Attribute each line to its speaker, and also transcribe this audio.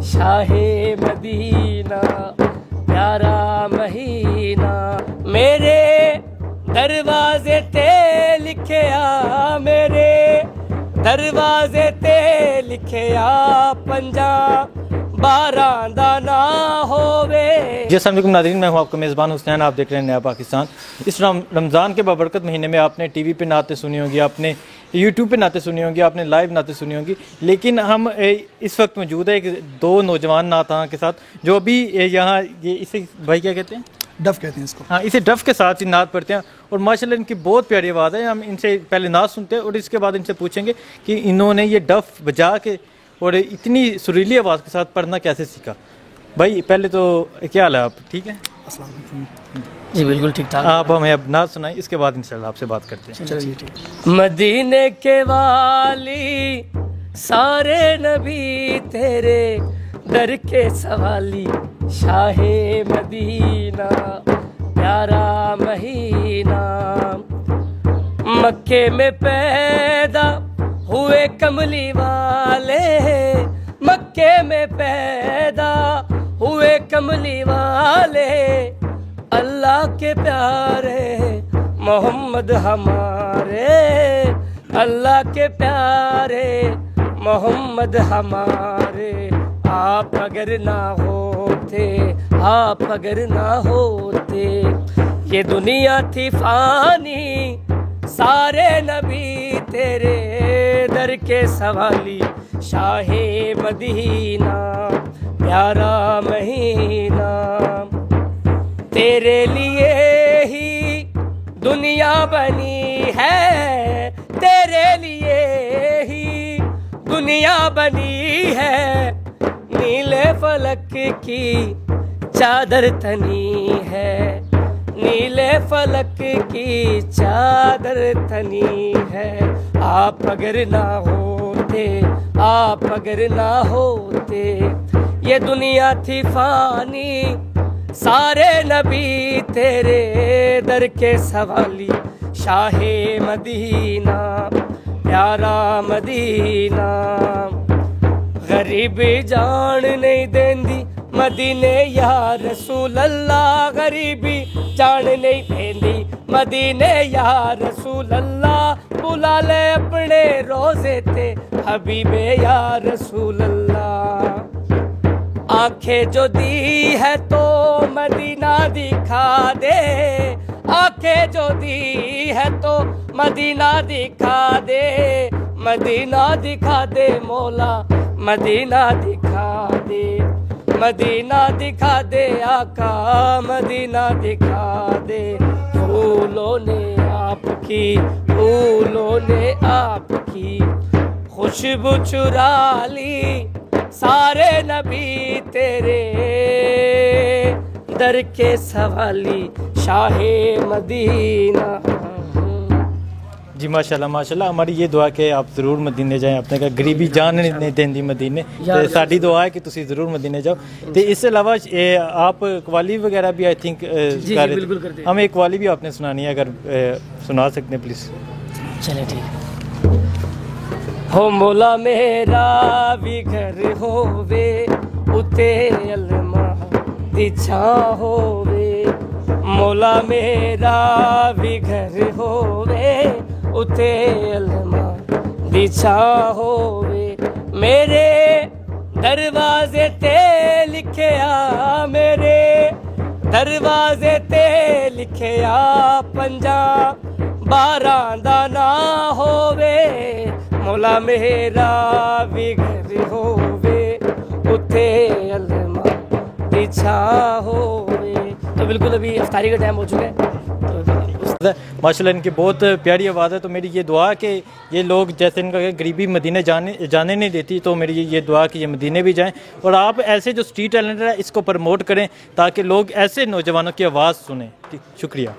Speaker 1: Shah Medina प्यारा महीना, मेरे दरवाजे ते लिखे आ, मेरे दरवाजे ते लिखे आ, पंजा बारह दा ना होवे।
Speaker 2: जी अस्सलाम वालेकुम नाज़रीन, मैं हूँ आपका मेज़बान हुसैन। आप देख रहे हैं नया पाकिस्तान। इस रमज़ान के बाबरकत महीने में आपने टीवी पे नाते सुनी होंगी, आपने यूट्यूब पे नाते सुनी होंगी, आपने लाइव नाते सुनी होंगी, लेकिन हम इस वक्त मौजूद है दो नौजवान नाता के साथ जो अभी यहाँ ये इसे भाई क्या कहते हैं,
Speaker 3: डफ कहते हैं इसको।
Speaker 2: हाँ, इसे डफ के साथ ही नात पढ़ते हैं और माशाल्लाह इनकी बहुत प्यारी आवाज़ है। हम इनसे पहले नात सुनते हैं और इसके बाद इनसे पूछेंगे कि इन्होंने ये डफ बजा के और इतनी सुरीली आवाज़ के साथ पढ़ना कैसे सीखा। भाई पहले तो क्या हाल है, आप ठीक है?
Speaker 3: अस्सलाम वालेकुम।
Speaker 1: जी बिल्कुल ठीक ठाक।
Speaker 2: आप हमें अब नात सुनाएं, इसके बाद इंशाल्लाह आपसे बात करते हैं।
Speaker 3: चलिए ठीक।
Speaker 1: मदीने के वाली सारे नबी तेरे दर के सवाली, शाहे मदीना प्यारा महीना, मक्के में पैदा हुए कमली वाले, मक्के में पैदा हुए कमली वाले, अल्लाह के प्यारे मोहम्मद हमारे, अल्लाह के प्यारे मोहम्मद हमारे। आप अगर ना होते, आप अगर ना होते, ये दुनिया थी फानी, सारे नबी तेरे दर के सवाली, शाहे मदीना प्यारा महीना, तेरे लिए ही दुनिया बनी है, तेरे लिए ही दुनिया बनी है, नीले फलक की चादर तनी है, नीले फलक की चादर तनी है। आप अगर ना होते, आप अगर ना होते, ये दुनिया थी फानी, सारे नबी तेरे दर के सवाली, शाहे मदीना प्यारा मदीना, गरीबी जान नहीं देंदी मदीने या रसूल अल्लाह, गरीबी जान नहीं देंदी मदीने या रसूल अल्लाह, बुला ले अपने रोजे ते हबीबे या रसूल अल्लाह। आंखें जो दी है तो मदीना दिखा दे, आंखें जो दी है तो मदीना दिखा दे, मदीना दिखा दे मौला, मदीना दिखा दे, मदीना दिखा दे आका, मदीना दिखा दे। फूलों ने आपकी, फूलों ने आपकी खुशबू चुरा ली, सारे नबी तेरे दर के सवाली, शाहे मदीना।
Speaker 2: जी माशाल्लाह माशाल्लाह, हमारी ये दुआ कि आप ज़रूर मदीने जाएं। आपने कहा गरीबी जान नहीं देंदी मदीने, तो साड़ी दुआ है कि तुसी ज़रूर मदीने जाओ। तो इससे अलावा आप कवाली वगैरह भी आई थिंक कर रहे थे, हमें एक कवाली भी आपने सुनानी है, अगर सुना सकते हैं प्लीज़।
Speaker 1: चले ठीक। हो मौला मेरा भी घर होवे, उते अलमा दी छां होवे, मौला मेरा भी घर होवे, उते अलमा दी छां होवे, मेरे दरवाजे ते लिखे आ, मेरे दरवाजे ते लिखे आ, पंजा बारह दा ना होवे, मौला मेरा भी घर होवे, उते अलमा दी छां होवे। तो बिल्कुल अभी इफ्तारी का टाइम हो चुका है।
Speaker 2: माशाल्लाह इनकी बहुत प्यारी आवाज़ है। तो मेरी ये दुआ कि ये लोग, जैसे इनका गरीबी मदीने जाने नहीं देती, तो मेरी ये दुआ कि ये मदीने भी जाएं और आप ऐसे जो स्ट्रीट टैलेंट है इसको प्रमोट करें ताकि लोग ऐसे नौजवानों की आवाज़ सुने। शुक्रिया।